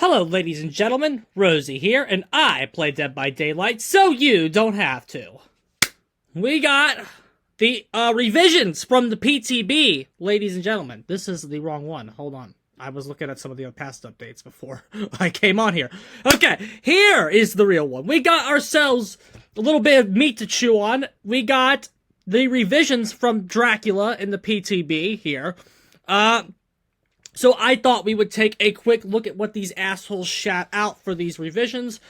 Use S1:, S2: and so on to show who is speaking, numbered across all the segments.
S1: Hello, ladies and gentlemen, Rosie here, and I play Dead by Daylight, so you don't have to. We got the revisions from the PTB, ladies and gentlemen. This is the wrong one. Hold on. I was looking at some of the past updates before I came on here. Okay, here is the real one. We got ourselves a little bit of meat to chew on. We got the revisions from Dracula in the PTB here. So I thought we would take a quick look at what these assholes shat out for these revisions,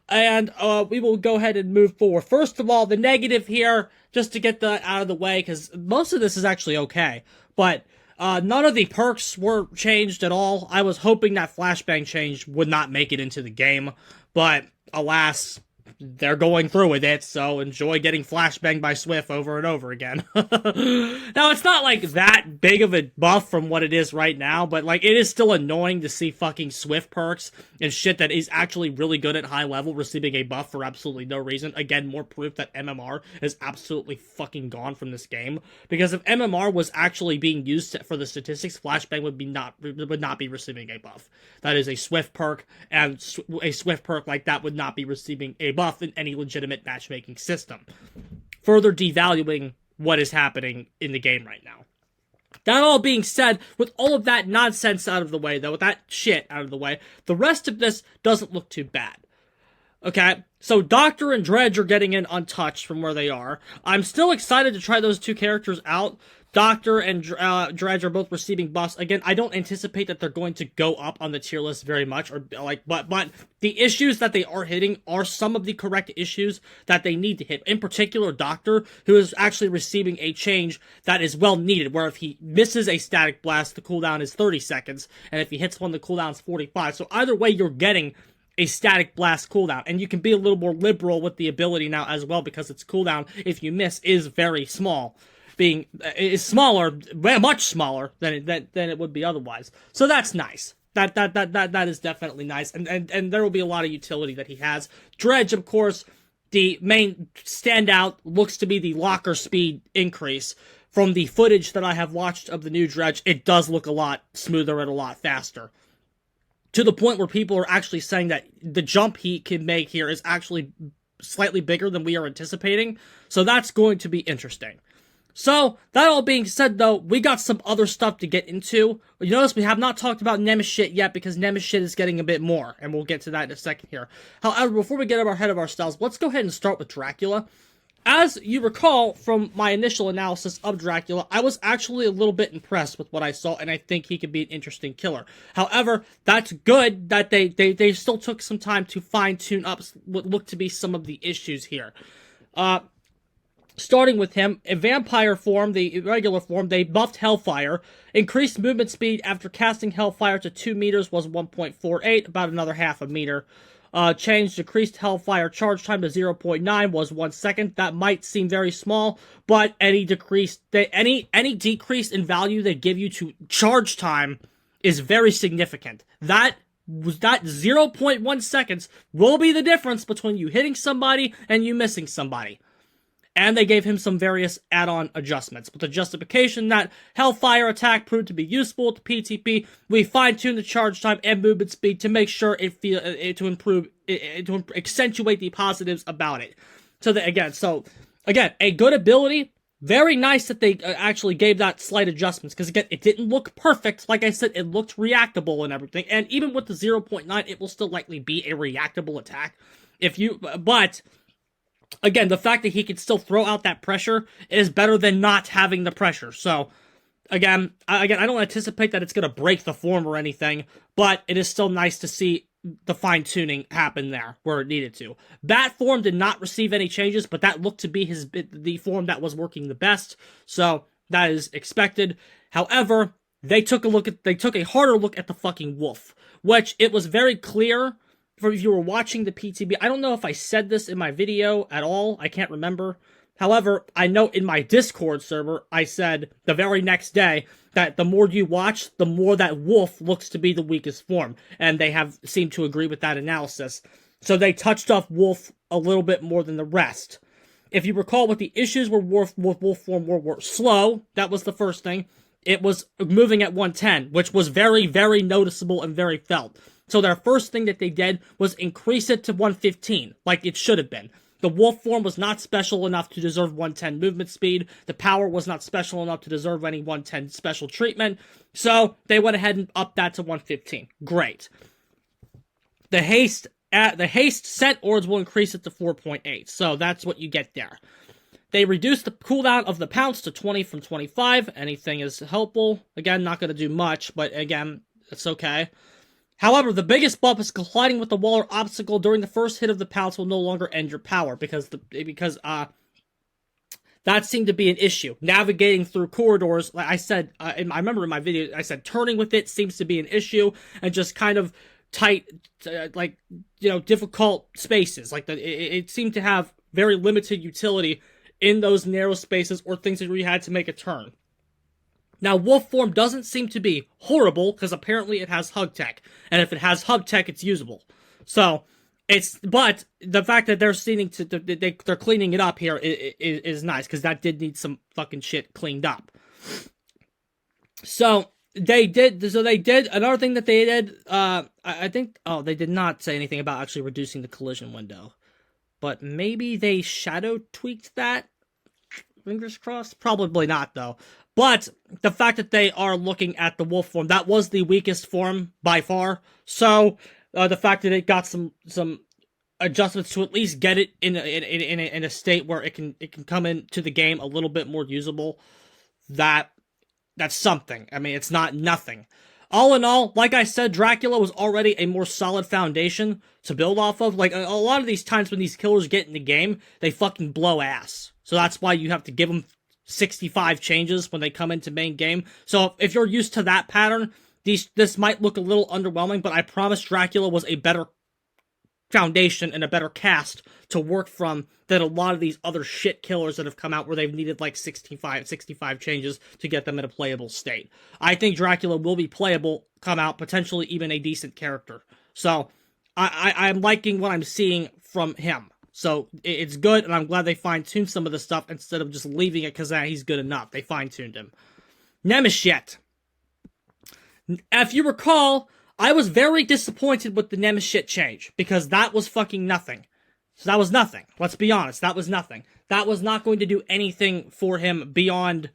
S1: and we will go ahead and move forward. First of all, the negative here, just to get that out of the way, because most of this is actually okay, but none of the perks were changed at all. I was hoping that flashbang change would not make it into the game, but alas, they're going through with it, so enjoy getting flashbanged by Swift over and over again. Now, it's not, like, that big of a buff from what it is right now, but, like, it is still annoying to see fucking Swift perks and shit that is actually really good at high level receiving a buff for absolutely no reason. Again, more proof that MMR is absolutely fucking gone from this game, because if MMR was actually being used for the statistics, flashbang would not be receiving a buff. That is a Swift perk, and a Swift perk like that would not be receiving a buff in any legitimate matchmaking system, further devaluing what is happening in the game right now. That all being said, with all of that nonsense out of the way, though, with that shit out of the way, the rest of this doesn't look too bad. Okay, so Doctor and Dredge are getting in untouched from where they are. I'm still excited to try those two characters out. Doctor and Dredge are both receiving buffs. Again, I don't anticipate that they're going to go up on the tier list very much, or like, but the issues that they are hitting are some of the correct issues that they need to hit. In particular, Doctor, who is actually receiving a change that is well needed, where if he misses a static blast, the cooldown is 30 seconds, and if he hits one, the cooldown is 45. So either way, you're getting a static blast cooldown, and you can be a little more liberal with the ability now as well, because its cooldown, if you miss, is very small. Is smaller, much smaller than it would be otherwise. So that's nice. That is definitely nice, and there will be a lot of utility that he has. Dredge, of course, the main standout looks to be the locker speed increase. From the footage that I have watched of the new Dredge, it does look a lot smoother and a lot faster. To the point where people are actually saying that the jump he can make here is actually slightly bigger than we are anticipating. So that's going to be interesting. So, that all being said, though, we got some other stuff to get into. You notice we have not talked about Nemeshit yet, because Nemeshit is getting a bit more, and we'll get to that in a second here. However, before we get ahead of ourselves, let's go ahead and start with Dracula. As you recall from my initial analysis of Dracula, I was actually a little bit impressed with what I saw, and I think he could be an interesting killer. However, that's good that they still took some time to fine-tune up what looked to be some of the issues here. Starting with him, in vampire form, the regular form, they buffed Hellfire. Increased movement speed after casting Hellfire to 2 meters was 1.48, about another half a meter. Changed decreased Hellfire charge time to 0.9 was 1 second. That might seem very small, but any decrease in value they give you to charge time is very significant. That 0.1 seconds will be the difference between you hitting somebody and you missing somebody. And they gave him some various add-on adjustments. With the justification that Hellfire attack proved to be useful to PTP, we fine-tuned the charge time and movement speed to make sure to accentuate the positives about it. So again, a good ability. Very nice that they actually gave that slight adjustments, because again, it didn't look perfect. Like I said, it looked reactable and everything. And even with the 0.9, it will still likely be a reactable attack. But again, the fact that he can still throw out that pressure is better than not having the pressure. So, again, I don't anticipate that it's going to break the form or anything, but it is still nice to see the fine-tuning happen there where it needed to. Bat form did not receive any changes, but that looked to be the form that was working the best, so that is expected. However, they took a harder look at the fucking wolf, which it was very clear. If you were watching the PTB, I don't know if I said this in my video at all, I can't remember. However, I know in my Discord server, I said the very next day that the more you watch, the more that wolf looks to be the weakest form. And they have seemed to agree with that analysis. So they touched off wolf a little bit more than the rest. If you recall what the issues were wolf form were slow, that was the first thing. It was moving at 110, which was very, very noticeable and very felt. So their first thing that they did was increase it to 115, like it should have been. The wolf form was not special enough to deserve 110 movement speed. The power was not special enough to deserve any 110 special treatment. So they went ahead and upped that to 115. Great. The haste set ords will increase it to 4.8. So that's what you get there. They reduced the cooldown of the pounce to 20 from 25. Anything is helpful. Again, not going to do much, but again, it's okay. However, the biggest bump is colliding with the wall or obstacle during the first hit of the pounce will no longer end your power because that seemed to be an issue. Navigating through corridors, like I said, I remember in my video, I said turning with it seems to be an issue, and just kind of tight, difficult spaces. Like it seemed to have very limited utility in those narrow spaces or things where you had to make a turn. Now, wolf form doesn't seem to be horrible, because apparently it has hug tech. And if it has hug tech, it's usable. So, but the fact that they're they're cleaning it up here is nice, because that did need some fucking shit cleaned up. So, another thing that they did, I think, they did not say anything about actually reducing the collision window. But maybe they shadow tweaked that? Fingers crossed? Probably not, though. But the fact that they are looking at the wolf form, that was the weakest form by far. So the fact that it got some adjustments to at least get it in a state where it can come into the game a little bit more usable, that's something. I mean, it's not nothing. All in all, like I said, Dracula was already a more solid foundation to build off of. Like, a lot of these times when these killers get in the game, they fucking blow ass. So that's why you have to give them 65 changes when they come into main game. So if you're used to that pattern, this might look a little underwhelming, but I promise Dracula was a better foundation and a better cast to work from than a lot of these other shit killers that have come out where they've needed like 65 changes to get them in a playable state. I think Dracula will be playable, come out, potentially even a decent character. So I'm liking what I'm seeing from him. So it's good, and I'm glad they fine-tuned some of the stuff instead of just leaving it because he's good enough. They fine-tuned him. Nemeshit. If you recall, I was very disappointed with the Nemeshit change because that was fucking nothing. So that was nothing. Let's be honest, that was nothing. That was not going to do anything for him beyond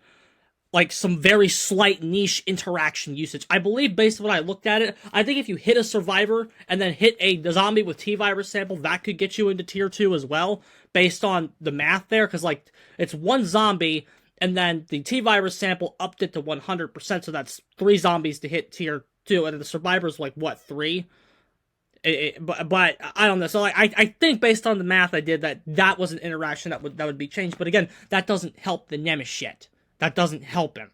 S1: like some very slight niche interaction usage. I believe, based on what I looked at it, I think if you hit a survivor and then hit a zombie with T-virus sample, that could get you into tier 2 as well, based on the math there, because like it's one zombie and then the T-virus sample upped it to 100%, so that's 3 zombies to hit tier 2, and the survivor's like what, 3? But I don't know. So I think based on the math I did that was an interaction that would be changed. But again, that doesn't help the Nemeshit. That doesn't help him.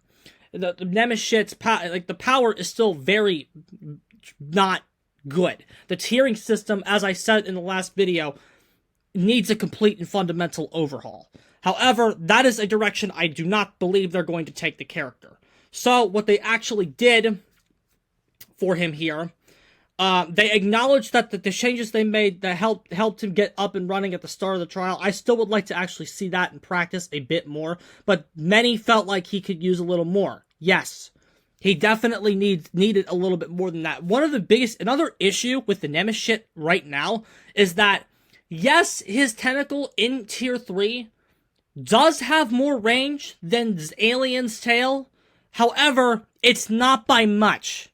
S1: The Nemeshit's the power is still very not good. The tiering system, as I said in the last video, needs a complete and fundamental overhaul. However, that is a direction I do not believe they're going to take the character. So what they actually did for him here, they acknowledged that the changes they made that helped him get up and running at the start of the trial. I still would like to actually see that in practice a bit more, but many felt like he could use a little more. Yes, he definitely needed a little bit more than that. Another issue with the Nemeshit right now is that, yes, his tentacle in tier 3 does have more range than Alien's tail. However, it's not by much.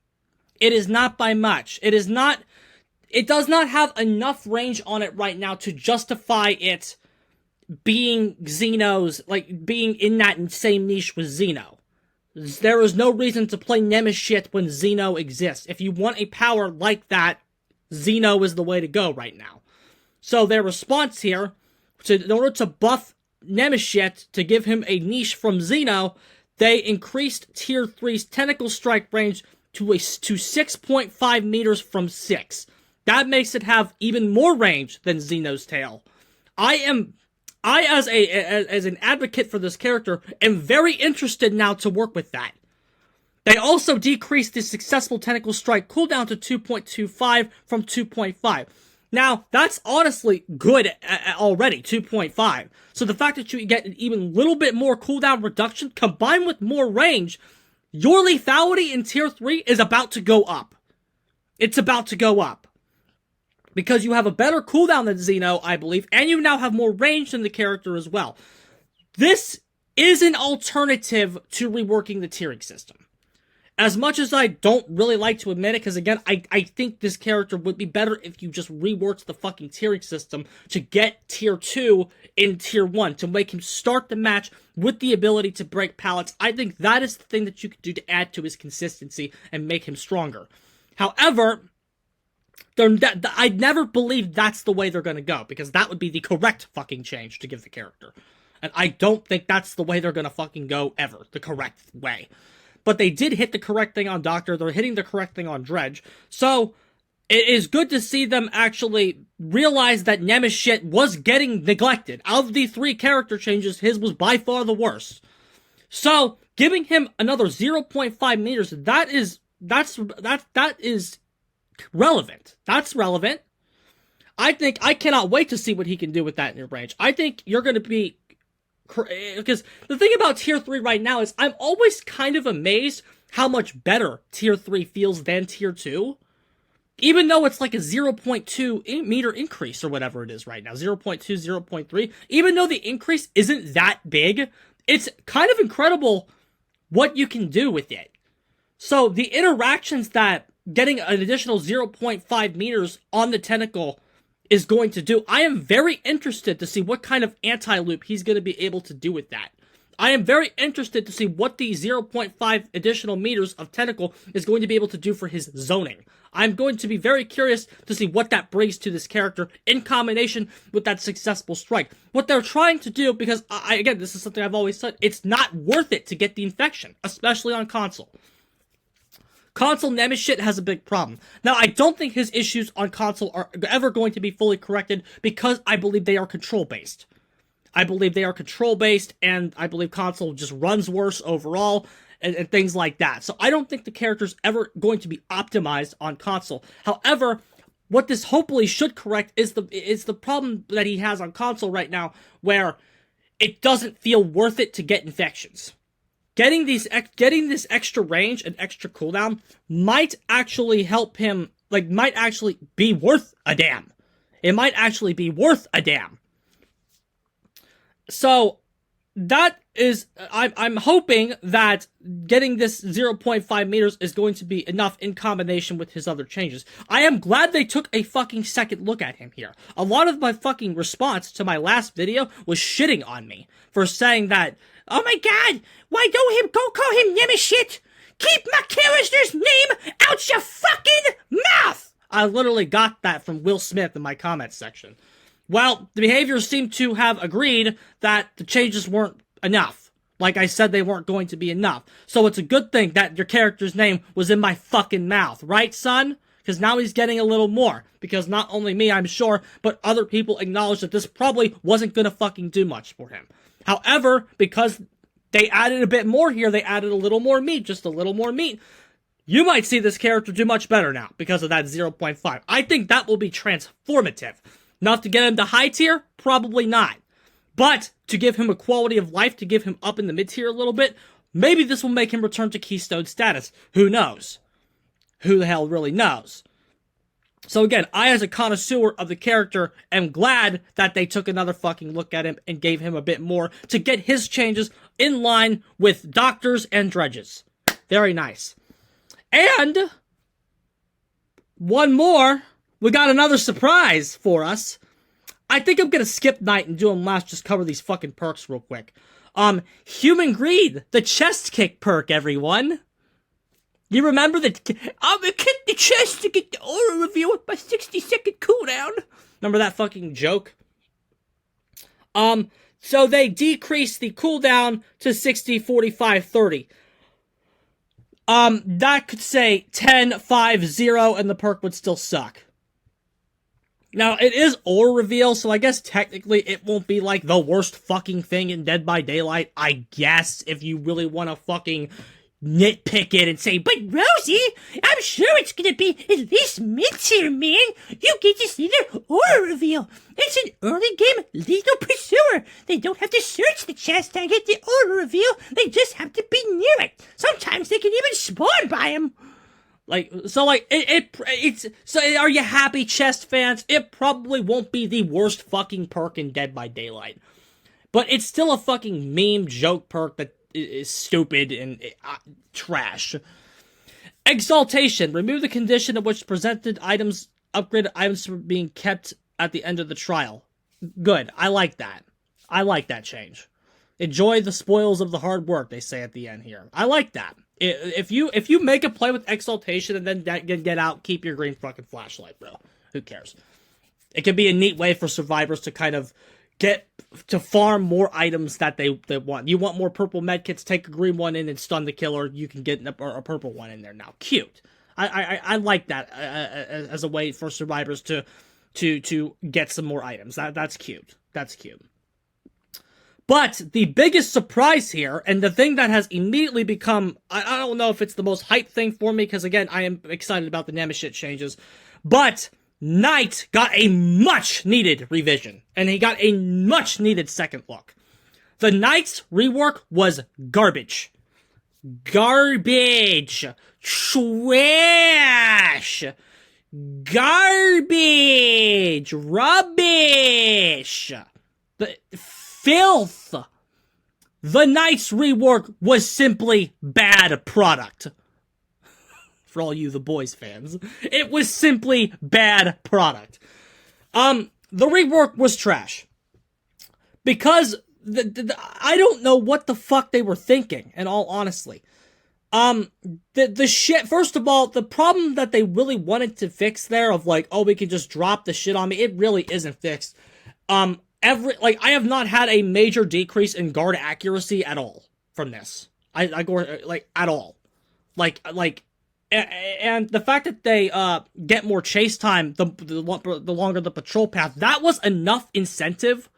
S1: It is not by much. It does not have enough range on it right now to justify it being Xeno's, like, being in that same niche with Xeno. There is no reason to play Nemeshit when Xeno exists. If you want a power like that, Xeno is the way to go right now. So their response here, in order to buff Nemeshit to give him a niche from Xeno, they increased tier 3's tentacle strike range to 6.5 meters from 6. That makes it have even more range than Xeno's tail. I as an advocate for this character am very interested now to work with that. They also decreased the successful tentacle strike cooldown to 2.25 from 2.5. Now, that's honestly good already, 2.5. So the fact that you get an even little bit more cooldown reduction combined with more range, your lethality in tier 3 is about to go up. It's about to go up. Because you have a better cooldown than Xeno, I believe, and you now have more range than the character as well. This is an alternative to reworking the tiering system. As much as I don't really like to admit it, because again, I think this character would be better if you just reworked the fucking tiering system to get tier 2 in tier 1, to make him start the match with the ability to break pallets. I think that is the thing that you could do to add to his consistency and make him stronger. However, I never believed that's the way they're going to go, because that would be the correct fucking change to give the character. And I don't think that's the way they're going to fucking go ever, the correct way. But they did hit the correct thing on Doctor, they're hitting the correct thing on Dredge, so it is good to see them actually realize that Nemeshit was getting neglected. Of the 3 character changes, his was by far the worst. So, giving him another 0.5 meters, that is relevant. That's relevant. I cannot wait to see what he can do with that near range. I think you're going to be, because the thing about tier 3 right now is I'm always kind of amazed how much better tier 3 feels than tier 2. Even though it's like a 0.2 meter increase or whatever it is right now, 0.2, 0.3, even though the increase isn't that big, it's kind of incredible what you can do with it. So the interactions that getting an additional 0.5 meters on the tentacle is going to do, I am very interested to see what kind of anti-loop he's going to be able to do with that. I am very interested to see what the 0.5 additional meters of tentacle is going to be able to do for his zoning. I'm going to be very curious to see what that brings to this character in combination with that successful strike. What they're trying to do, because, again, this is something I've always said, it's not worth it to get the infection, especially on console. Console Nemeshit has a big problem. Now, I don't think his issues on console are ever going to be fully corrected because I believe they are control-based. I believe they are control-based, and I believe console just runs worse overall, and things like that. So I don't think the character's ever going to be optimized on console. However, what this hopefully should correct is the problem that he has on console right now, where it doesn't feel worth it to get infections. Getting this extra range and extra cooldown might actually help him, might actually be worth a damn. It might actually be worth a damn. So, that is, I'm hoping that getting this 0.5 meters is going to be enough in combination with his other changes. I am glad they took a fucking second look at him here. A lot of my fucking response to my last video was shitting on me for saying that, oh my god, why don't go call him Nemeshit? Keep my character's name out your fucking mouth! I literally got that from Will Smith in my comments section. Well, the behaviors seem to have agreed that the changes weren't enough. Like I said, they weren't going to be enough. So it's a good thing that your character's name was in my fucking mouth, right, son? Because now he's getting a little more. Because not only me, I'm sure, but other people acknowledge that this probably wasn't gonna fucking do much for him. However, because they added a bit more here, they added a little more meat, just a little more meat, you might see this character do much better now because of that 0.5. I think that will be transformative. Enough to get him to high tier? Probably not. But to give him a quality of life, to give him up in the mid tier a little bit, maybe this will make him return to Keystone status. Who knows? Who the hell really knows? So again, I as a connoisseur of the character am glad that they took another fucking look at him and gave him a bit more to get his changes in line with Doctors and Dredges. Very nice. And one more, we got another surprise for us. I think I'm gonna skip night and do them last, just cover these fucking perks real quick. Human Greed, the chest kick perk, everyone. You remember that? I'm gonna kick the chest to get the aura reveal with my 60-second cooldown. Remember that fucking joke? So they decreased the cooldown to 60, 45, 30. That could say 10, 5, 0, and the perk would still suck. Now, it is aura reveal, so I guess technically it won't be like the worst fucking thing in Dead by Daylight, I guess, if you really want to fucking nitpick it and say, but Rosie, I'm sure it's gonna be at least mid-tier, man. You get to see their aura reveal. It's an early game lethal pursuer. They don't have to search the chest to get the aura reveal. They just have to be near it. Sometimes they can even spawn by him. So are you happy, chest fans? It probably won't be the worst fucking perk in Dead by Daylight. But it's still a fucking meme joke perk that is stupid and trash. Exaltation. Remove the condition in which presented items, upgraded items are being kept at the end of the trial. Good. I like that. I like that change. Enjoy the spoils of the hard work, they say at the end here. I like that. If you make a play with Exaltation and then get out, keep your green fucking flashlight, bro. Who cares? It could be a neat way for survivors to kind of get to farm more items that they want. You want more purple medkits, take a green one in and stun the killer. You can get a purple one in there now. Cute. I like that as a way for survivors to get some more items. That's cute. That's cute. But the biggest surprise here, and the thing that has immediately become, I don't know if it's the most hype thing for me, because again, I am excited about the Nemeshit changes, but Knight got a much-needed revision, and he got a much-needed second look. The Knight's rework was garbage. Garbage. Trash. Garbage. Rubbish. The filth. The Knight's rework was simply bad product. For all you The Boys fans. It was simply bad product. The rework was trash. Because I don't know what the fuck they were thinking, in all honesty. The shit, first of all, the problem that they really wanted to fix there of like, oh, we can just drop the shit on me, it really isn't fixed. I have not had a major decrease in guard accuracy at all from this. At all. And the fact that they get more chase time the longer the patrol path, that was enough incentive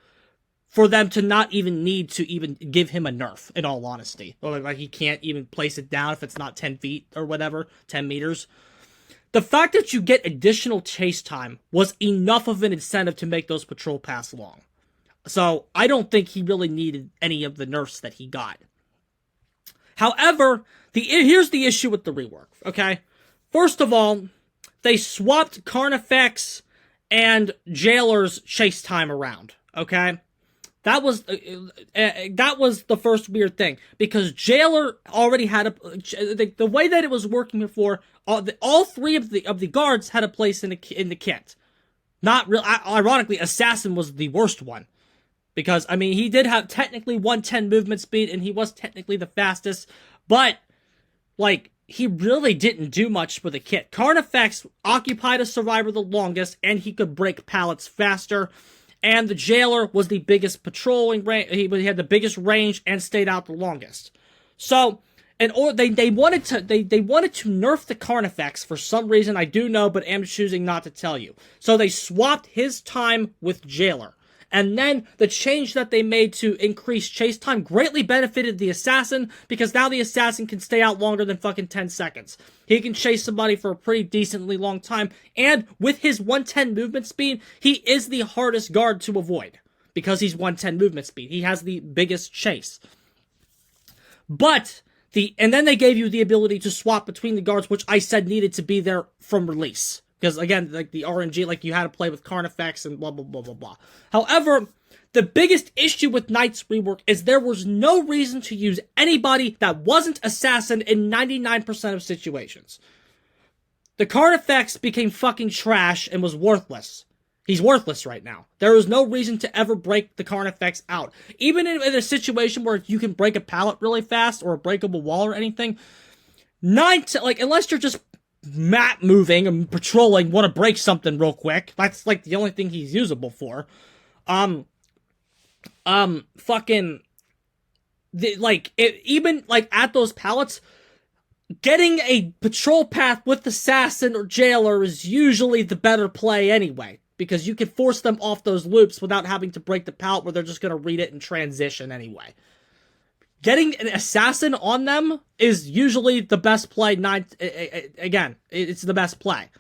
S1: for them to not even need to even give him a nerf, in all honesty. Or like he can't even place it down if it's not 10 feet or whatever, 10 meters. The fact that you get additional chase time was enough of an incentive to make those patrol paths long. So I don't think he really needed any of the nerfs that he got. However, here's the issue with the rework, okay? First of all, they swapped Carnifex and Jailer's chase time around, okay? That was the first weird thing, because Jailer already had the way that it was working before. All three of the guards had a place in the kit. Not real. Ironically, Assassin was the worst one. Because, I mean, he did have technically 110 movement speed, and he was technically the fastest, but, like, he really didn't do much for the kit. Carnifex occupied a survivor the longest, and he could break pallets faster, and the Jailer was the biggest patrolling range, he had the biggest range, and stayed out the longest. So, they wanted to nerf the Carnifex for some reason, I do know, but am choosing not to tell you. So they swapped his time with Jailer. And then the change that they made to increase chase time greatly benefited the Assassin, because now the Assassin can stay out longer than fucking 10 seconds. He can chase somebody for a pretty decently long time, and with his 110 movement speed, he is the hardest guard to avoid, because he's 110 movement speed. He has the biggest chase. And then they gave you the ability to swap between the guards, which I said needed to be there from release. Because, again, like the RNG, like you had to play with Carnifex and blah, blah, blah, blah, blah. However, the biggest issue with Knight's rework is there was no reason to use anybody that wasn't Assassin in 99% of situations. The Carnifex became fucking trash and was worthless. He's worthless right now. There is no reason to ever break the Carnifex out. Even in a situation where you can break a pallet really fast or a breakable wall or anything, unless you're just map moving and patrolling, want to break something real quick, that's like the only thing he's usable for. Even at those pallets, getting a patrol path with Assassin or Jailer is usually the better play anyway, because you can force them off those loops without having to break the pallet where they're just going to read it and transition anyway. Getting an Assassin on them is usually the best play. Again, it's the best play.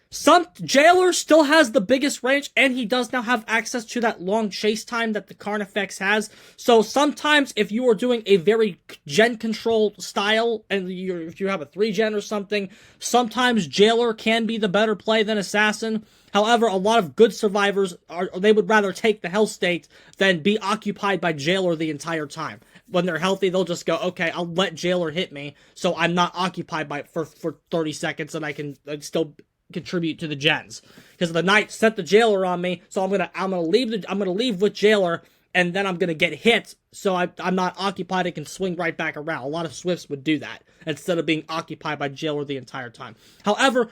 S1: Some Jailer still has the biggest range, and he does now have access to that long chase time that the Carnifex has. So sometimes if you are doing a very gen control style, and if you have a 3-gen or something, sometimes Jailer can be the better play than Assassin. However, a lot of good survivors, they would rather take the Hell State than be occupied by Jailer the entire time. When they're healthy, they'll just go, okay, I'll let Jailer hit me, so I'm not occupied by it for 30 seconds, and I can still contribute to the gens, because the Knight set the Jailer on me, so I'm gonna leave with Jailer, and then I'm gonna get hit, so I'm not occupied. I can swing right back around. A lot of Swifts would do that instead of being occupied by Jailer the entire time. However,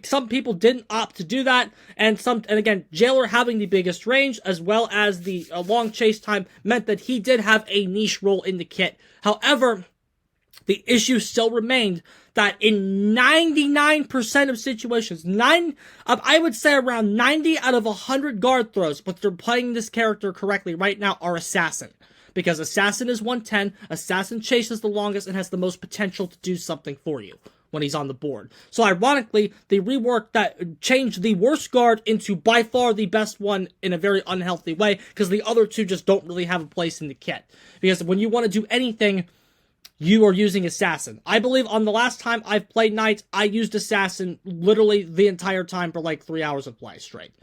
S1: some people didn't opt to do that, and again, Jailer having the biggest range as well as the long chase time meant that he did have a niche role in the kit. However, the issue still remained that in 99% of situations, I would say around 90 out of 100 guard throws, but they're playing this character correctly right now, are Assassin. Because Assassin is 110, Assassin chases the longest and has the most potential to do something for you when he's on the board. So ironically, they reworked that, changed the worst guard into by far the best one in a very unhealthy way, because the other two just don't really have a place in the kit. Because when you want to do anything, you are using Assassin. I believe on the last time I've played Knights, I used Assassin literally the entire time for like 3 hours of play straight.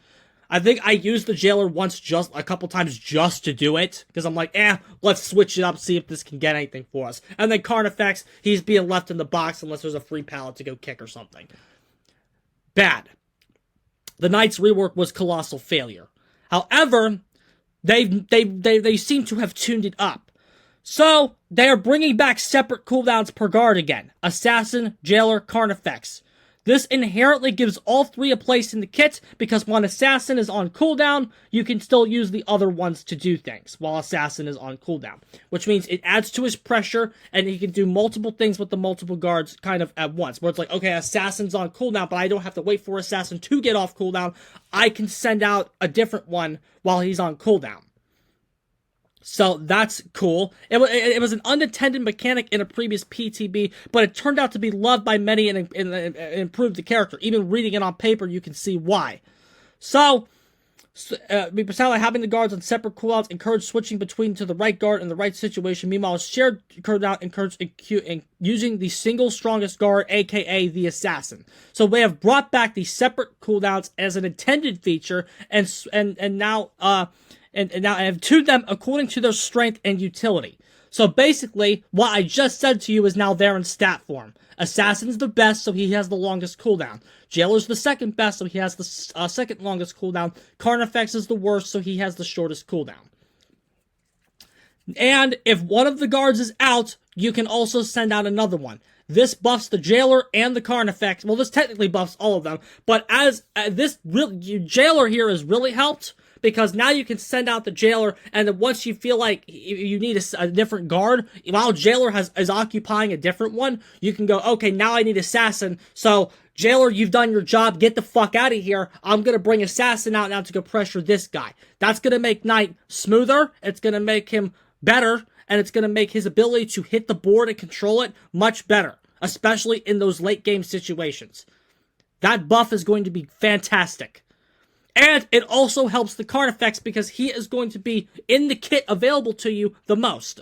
S1: I think I used the Jailer once, just a couple times just to do it, because I'm like, let's switch it up, see if this can get anything for us. And then Carnifex, he's being left in the box unless there's a free pallet to go kick or something. Bad. The Knights rework was colossal failure. However, they seem to have tuned it up. So, they are bringing back separate cooldowns per guard again. Assassin, Jailer, Carnifex. This inherently gives all three a place in the kit, because when Assassin is on cooldown, you can still use the other ones to do things, while Assassin is on cooldown. Which means it adds to his pressure, and he can do multiple things with the multiple guards kind of at once. Where it's like, okay, Assassin's on cooldown, but I don't have to wait for Assassin to get off cooldown. I can send out a different one while he's on cooldown. So that's cool. It was an unintended mechanic in a previous PTB, but it turned out to be loved by many and improved the character. Even reading it on paper, you can see why. So besides having the guards on separate cooldowns, encourage switching between to the right guard in the right situation. Meanwhile, shared cooldown encourage using the single strongest guard, aka the Assassin. So they have brought back the separate cooldowns as an intended feature, and now now I have tuned them according to their strength and utility. So basically, what I just said to you is now there in stat form. Assassin's the best, so he has the longest cooldown. Jailer's the second best, so he has the second longest cooldown. Carnifex is the worst, so he has the shortest cooldown. And if one of the guards is out, you can also send out another one. This buffs the Jailer and the Carnifex. Well, this technically buffs all of them, but as Jailer here has really helped, because now you can send out the Jailer, and then once you feel like you need a different guard, while Jailer is occupying a different one, you can go, okay, now I need Assassin, so Jailer, you've done your job, get the fuck out of here, I'm gonna bring Assassin out now to go pressure this guy. That's gonna make Knight smoother, it's gonna make him better, and it's gonna make his ability to hit the board and control it much better, especially in those late game situations. That buff is going to be fantastic. And it also helps the Carnifex because he is going to be in the kit available to you the most.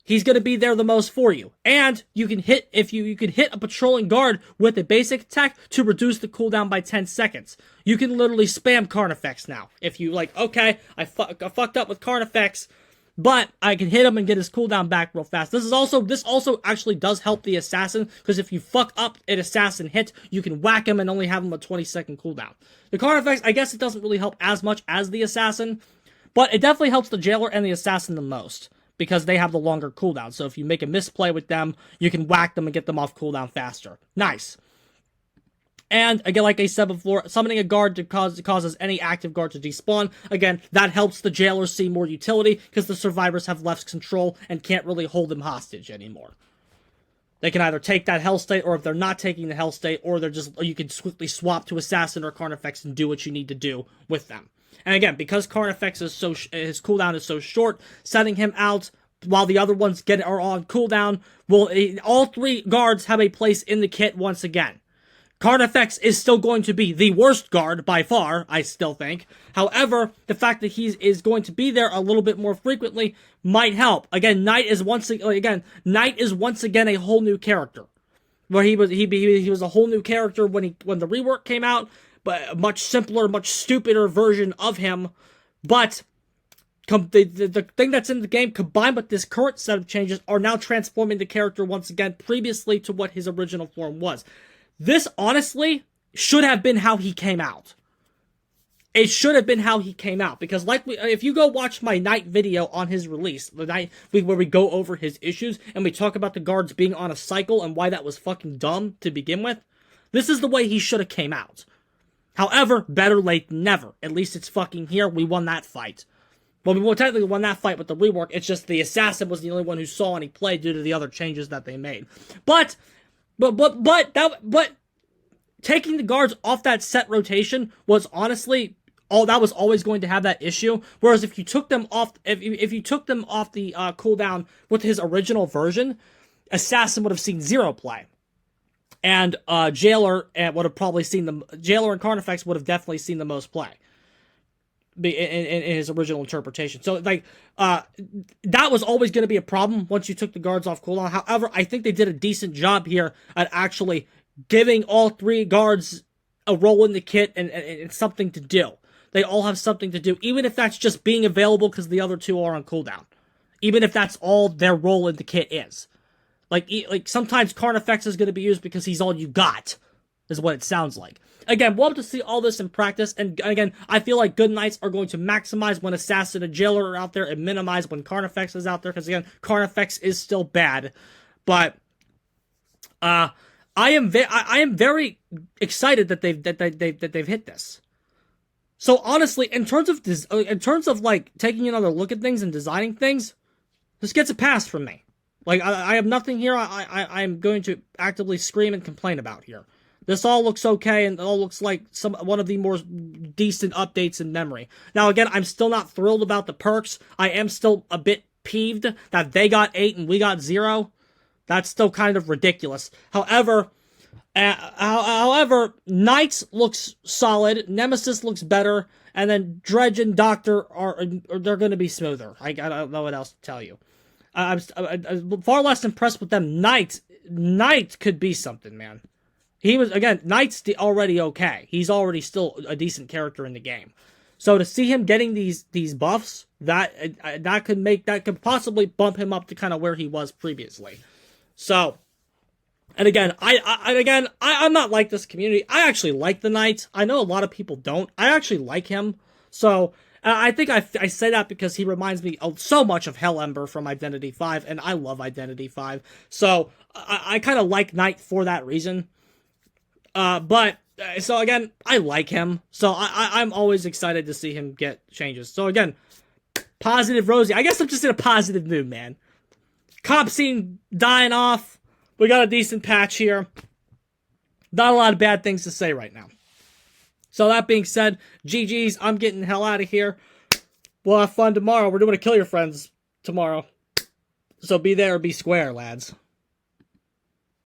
S1: He's going to be there the most for you. And you can hit, you can hit a patrolling guard with a basic attack to reduce the cooldown by 10 seconds. You can literally spam Carnifex now. If you like, okay, I fucked up with Carnifex, but I can hit him and get his cooldown back real fast. This also actually does help the Assassin, because if you fuck up an Assassin hit, you can whack him and only have him a 20-second cooldown. The Carnifex, I guess it doesn't really help as much as the Assassin, but it definitely helps the Jailer and the Assassin the most, because they have the longer cooldown. So if you make a misplay with them, you can whack them and get them off cooldown faster. Nice. And again, like I said before, summoning a guard causes any active guard to despawn. Again, that helps the Jailers see more utility, because the survivors have less control and can't really hold them hostage anymore. They can either take that Hell State, or if they're not taking the Hell State, or you can quickly swap to Assassin or Carnifex and do what you need to do with them. And again, because Carnifex is his cooldown is so short, setting him out while the other ones are on cooldown, all three guards have a place in the kit once again. Carnifex is still going to be the worst guard by far, I still think. However, the fact that he is going to be there a little bit more frequently might help. Again, Knight is once again a whole new character. Where he was a whole new character when the rework came out, but a much simpler, much stupider version of him. But the thing that's in the game, combined with this current set of changes, are now transforming the character once again, previously to what his original form was. This, honestly, should have been how he came out. It should have been how he came out, because if you go watch my Knight video on his release, where we go over his issues, and we talk about the guards being on a cycle, and why that was fucking dumb to begin with, this is the way he should have came out. However, better late than never. At least it's fucking here, we won that fight. Well, we technically won that fight with the rework, it's just the assassin was the only one who saw any play due to the other changes that they made. But taking the guards off that set rotation was honestly that was always going to have that issue. Whereas if you took them off, if you took them off the cooldown with his original version, assassin would have seen 0 play, and jailer would have probably seen jailer and Carnifex would have definitely seen the most play in his original interpretation. So that was always going to be a problem once you took the guards off cooldown. However, I think they did a decent job here at actually giving all 3 guards a role in the kit and something to do. They all have something to do, even if that's just being available because the other 2 are on cooldown. Even if that's all their role in the kit is. Like sometimes Carnifex is going to be used because he's all you got, is what it sounds like. Again, we'll have to see all this in practice, and again, I feel like good Knights are going to maximize when Assassin and Jailer are out there, and minimize when Carnifex is out there, because again, Carnifex is still bad. Like I am very excited that they've hit this. So honestly, in terms of like taking another look at things and designing things, this gets a pass from me. Like I have nothing here I'm going to actively scream and complain about here. This all looks okay, and it all looks like one of the more decent updates in memory. Now again, I'm still not thrilled about the perks. I am still a bit peeved that they got 8 and we got 0. That's still kind of ridiculous. However, Knights looks solid, Nemesis looks better, and then Dredge and Doctor they're going to be smoother. I don't know what else to tell you. I'm far less impressed with them. Knight could be something, man. Knight's already okay. He's already still a decent character in the game. So to see him getting these buffs, that could possibly bump him up to kind of where he was previously. So, and again, I'm not like this community. I actually like the Knight. I know a lot of people don't. I actually like him. So, I think I say that because he reminds me so much of Hellember from Identity 5, and I love Identity 5. So, I kind of like Knight for that reason. So again, I like him. So, I'm always excited to see him get changes. So again, positive Rosie. I guess I'm just in a positive mood, man. Cop scene dying off. We got a decent patch here. Not a lot of bad things to say right now. So that being said, GG's, I'm getting the hell out of here. We'll have fun tomorrow. We're doing a Kill Your Friends tomorrow. So be there or be square, lads.